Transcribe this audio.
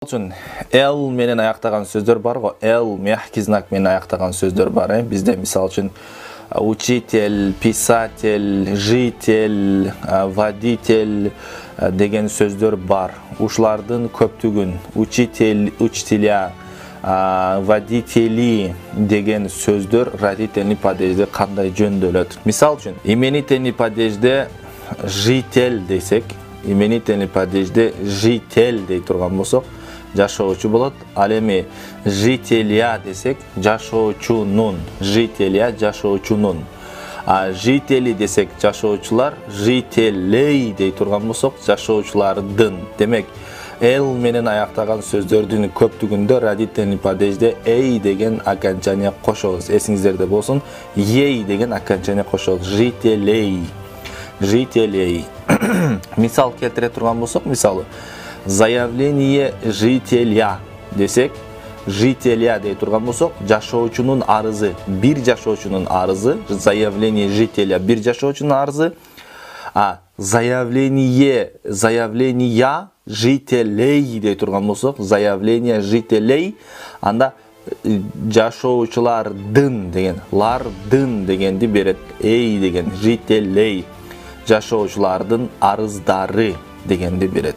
Üçün L менен аяктаган сөздөр бар го. L мягкий знак менен аяктаган сөздөр бар. Бизде мисал үчүн учитель, писатель, житель, водитель деген сөздөр бар. Ушулардын көптүгүн учитель, учителя, водители деген сөздөр родительный падежде кандай жөндөөлөт? Мисал үчүн именительный падежде житель десек, именительный падежде житель дей турган болсок, жашоочу болот. Ал эми жителя десек, жашоочунун, жителя жашоочунун. Жители десек, жашоочулар, жителей дей турган болсок, жашоочулардын. Демек, L менен аяктаган сөздөрдүн көптүгүндө родительный падежде эй деген окончание кошобуз. Эсиңиздерде болсун, ей деген окончание кошобуз. Жителей. Жителей. Мисал келтире турган болсок, мисалы заявление жителя десек, жителя дей турган болсок, жашоочунун арызы, бир жашоочунун арызы, заявление жителя бир жашоочунун арызы, заявление жителей дей турган болсок, заявление жителей, анда жашоочулардын деген, лардын дегенди берет. Эй деген жителей, жашоочулардын арыздары дегенди берет.